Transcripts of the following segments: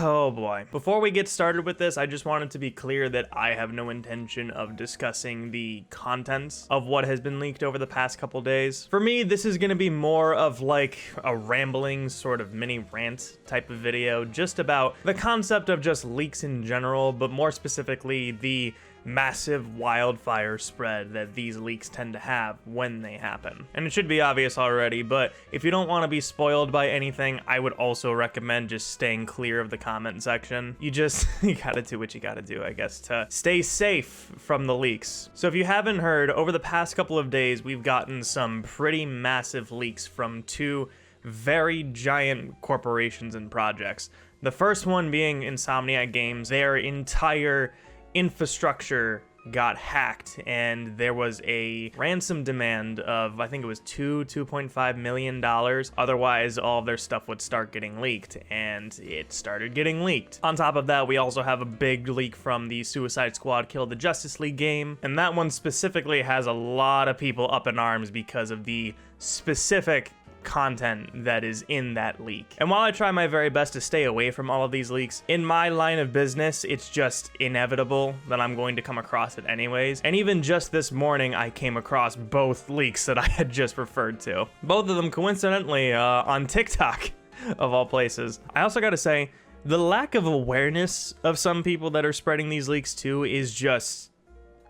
Oh boy. Before we get started with this, I just wanted to be clear that I have no intention of discussing the contents of what has been leaked over the past couple days. For me, this is going to be more of like a rambling sort of mini rant type of video, just about the concept of just leaks in general, but more specifically the massive wildfire spread that these leaks tend to have when they happen. And it should be obvious already, but if you don't want to be spoiled by anything, I would also recommend just staying clear of the comment section. You gotta do what you gotta do, I guess, to stay safe from the leaks. So if you haven't heard, over the past couple of days, we've gotten some pretty massive leaks from two very giant corporations and projects. The first one being Insomniac Games. Their entire infrastructure got hacked, and there was a ransom demand of, I think it was $2.5 million. Otherwise, all of their stuff would start getting leaked, and it started getting leaked. On top of that, we also have a big leak from the Suicide Squad Kill the Justice League game, and that one specifically has a lot of people up in arms because of the specific content that is in that leak. And while I try my very best to stay away from all of these leaks, in my line of business, it's just inevitable that I'm going to come across it anyways. And even just this morning, I came across both leaks that I had just referred to. Both of them coincidentally on TikTok, of all places. I also gotta say, the lack of awareness of some people that are spreading these leaks too is just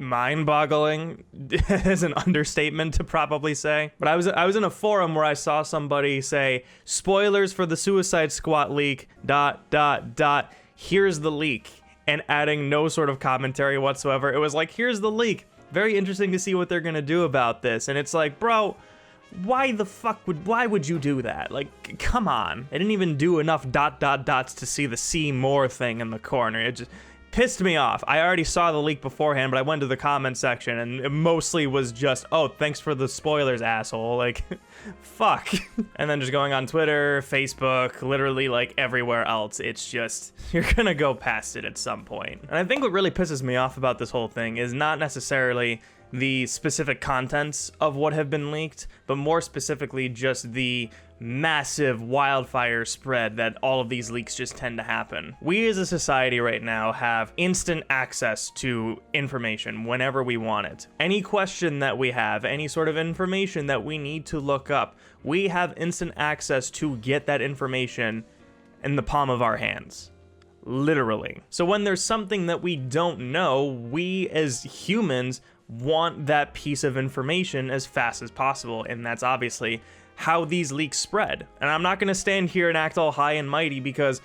mind-boggling is an understatement to probably say. But I was in a forum where I saw somebody say, spoilers for the Suicide Squad leak, ... here's the leak, and adding no sort of commentary whatsoever. It was like, here's the leak, very interesting to see what they're gonna do about this. And it's like, bro, why would you do that? Like, come on. They didn't even do enough ... to see the see more thing in the corner. It just pissed me off. I already saw the leak beforehand, but I went to the comment section and it mostly was just, oh, thanks for the spoilers, asshole. Like, fuck. And then just going on Twitter, Facebook, literally like everywhere else, it's just, you're gonna go past it at some point. And I think what really pisses me off about this whole thing is not necessarily the specific contents of what have been leaked, but more specifically just the massive wildfire spread that all of these leaks just tend to happen. We as a society right now have instant access to information whenever we want it. Any question that we have, any sort of information that we need to look up, we have instant access to get that information in the palm of our hands. Literally. So when there's something that we don't know, we as humans want that piece of information as fast as possible, and that's obviously how these leaks spread. And I'm not gonna stand here and act all high and mighty because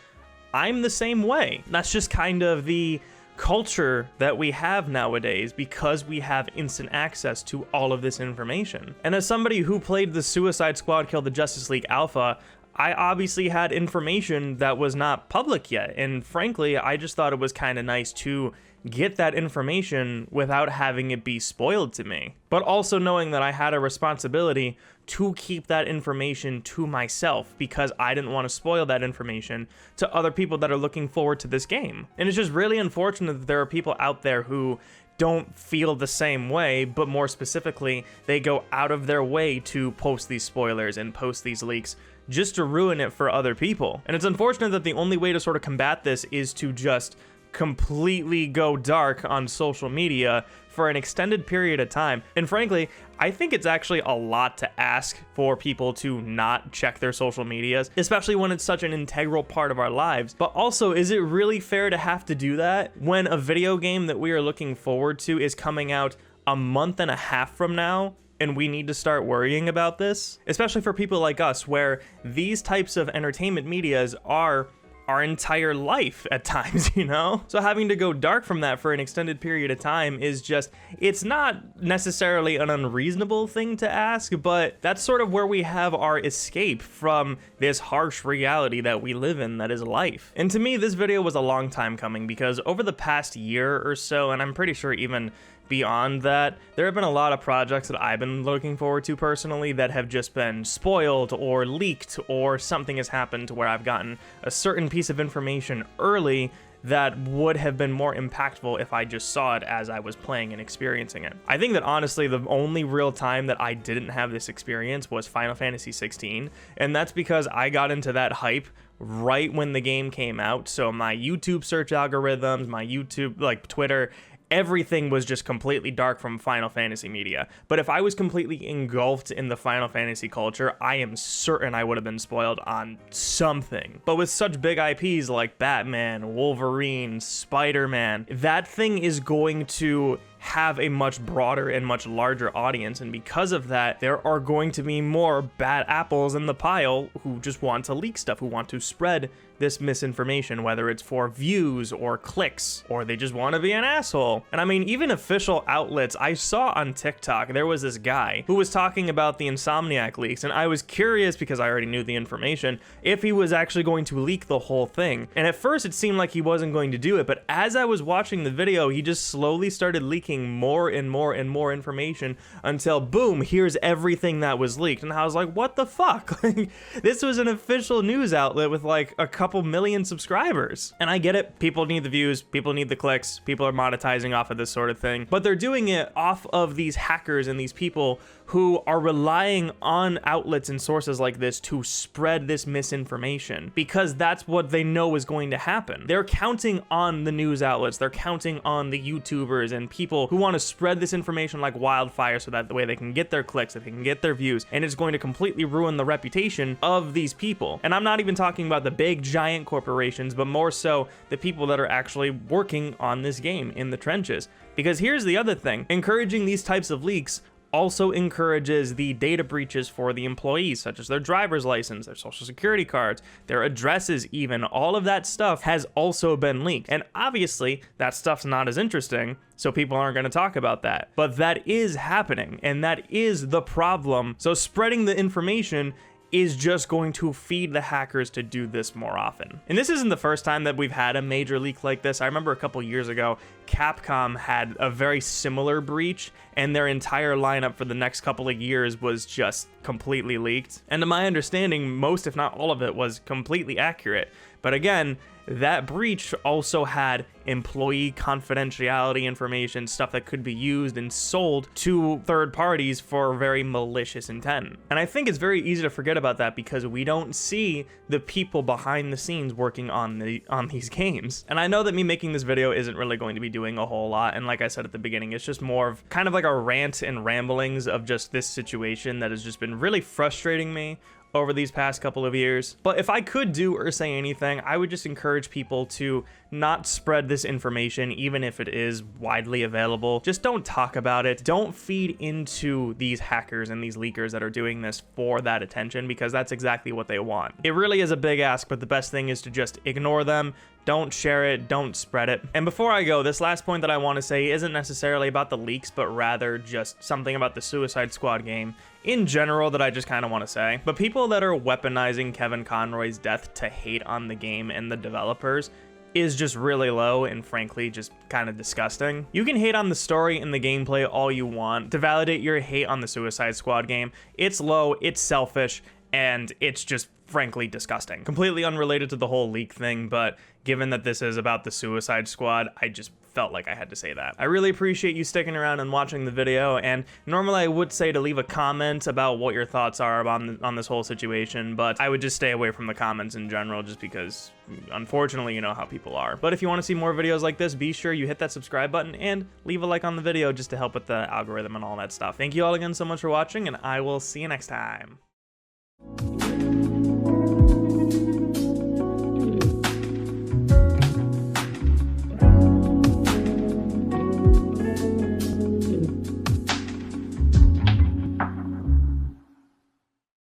I'm the same way. That's just kind of the culture that we have nowadays because we have instant access to all of this information. And as somebody who played the Suicide Squad Kill the Justice League alpha, I obviously had information that was not public yet. And frankly, I just thought it was kind of nice to get that information without having it be spoiled to me. But also knowing that I had a responsibility to keep that information to myself because I didn't want to spoil that information to other people that are looking forward to this game. And it's just really unfortunate that there are people out there who don't feel the same way, but more specifically, they go out of their way to post these spoilers and post these leaks just to ruin it for other people. And it's unfortunate that the only way to sort of combat this is to just completely go dark on social media for an extended period of time. And frankly, I think it's actually a lot to ask for people to not check their social medias, especially when it's such an integral part of our lives. But also, is it really fair to have to do that when a video game that we are looking forward to is coming out a month and a half from now? And we need to start worrying about this, especially for people like us, where these types of entertainment medias are our entire life at times, you know? So having to go dark from that for an extended period of time is just, it's not necessarily an unreasonable thing to ask, but that's sort of where we have our escape from this harsh reality that we live in that is life. And to me, this video was a long time coming because over the past year or so, and I'm pretty sure even beyond that, there have been a lot of projects that I've been looking forward to personally that have just been spoiled or leaked, or something has happened to where I've gotten a certain piece of information early that would have been more impactful if I just saw it as I was playing and experiencing it. I think that honestly, the only real time that I didn't have this experience was Final Fantasy 16, and that's because I got into that hype right when the game came out. So my YouTube search algorithms, my YouTube, like Twitter, everything was just completely dark from Final Fantasy media. But if I was completely engulfed in the Final Fantasy culture, I am certain I would have been spoiled on something. But with such big IPs like Batman, Wolverine, Spider-Man, that thing is going to have a much broader and much larger audience, and because of that, there are going to be more bad apples in the pile who just want to leak stuff, who want to spread this misinformation, whether it's for views or clicks, or they just want to be an asshole. And I mean, even official outlets, I saw on TikTok, there was this guy who was talking about the Insomniac leaks, and I was curious, because I already knew the information, if he was actually going to leak the whole thing. And at first it seemed like he wasn't going to do it, but as I was watching the video, he just slowly started leaking more and more and more information until boom, here's everything that was leaked. And I was like, what the fuck? Like, this was an official news outlet with like a couple million subscribers. And I get it, people need the views, people need the clicks, people are monetizing off of this sort of thing, but they're doing it off of these hackers and these people who are relying on outlets and sources like this to spread this misinformation, because that's what they know is going to happen. They're counting on the news outlets, they're counting on the YouTubers and people who want to spread this information like wildfire, so that the way they can get their clicks, that they can get their views, and it's going to completely ruin the reputation of these people. And I'm not even talking about the big giant corporations, but more so the people that are actually working on this game in the trenches. Because here's the other thing, encouraging these types of leaks also encourages the data breaches for the employees, such as their driver's license, their social security cards, their addresses even. All of that stuff has also been leaked. And obviously, that stuff's not as interesting, so people aren't going to talk about that. But that is happening, and that is the problem. So spreading the information is just going to feed the hackers to do this more often. And this isn't the first time that we've had a major leak like this. I remember a couple years ago, Capcom had a very similar breach, and their entire lineup for the next couple of years was just completely leaked. And to my understanding, most, if not all of it, was completely accurate. But again, that breach also had employee confidentiality information, stuff that could be used and sold to third parties for very malicious intent. And I think it's very easy to forget about that because we don't see the people behind the scenes working on these games. And I know that me making this video isn't really going to be doing a whole lot, and like I said at the beginning, it's just more of kind of like a rant and ramblings of just this situation that has just been really frustrating me over these past couple of years. But if I could do or say anything, I would just encourage people to not spread this information, even if it is widely available. Just don't talk about it. Don't feed into these hackers and these leakers that are doing this for that attention, because that's exactly what they want. It really is a big ask, but the best thing is to just ignore them. Don't share it, don't spread it. And before I go, this last point that I want to say isn't necessarily about the leaks, but rather just something about the Suicide Squad game in general that I just kind of want to say. But people that are weaponizing Kevin Conroy's death to hate on the game and the developers is just really low and frankly just kind of disgusting. You can hate on the story and the gameplay all you want. To validate your hate on the Suicide Squad game, it's low, it's selfish, and it's just frankly disgusting. Completely unrelated to the whole leak thing, but given that this is about the Suicide Squad, I just felt like I had to say that. I really appreciate you sticking around and watching the video, and normally I would say to leave a comment about what your thoughts are on this whole situation, but I would just stay away from the comments in general just because, unfortunately, you know how people are. But if you want to see more videos like this, be sure you hit that subscribe button and leave a like on the video just to help with the algorithm and all that stuff. Thank you all again so much for watching, and I will see you next time.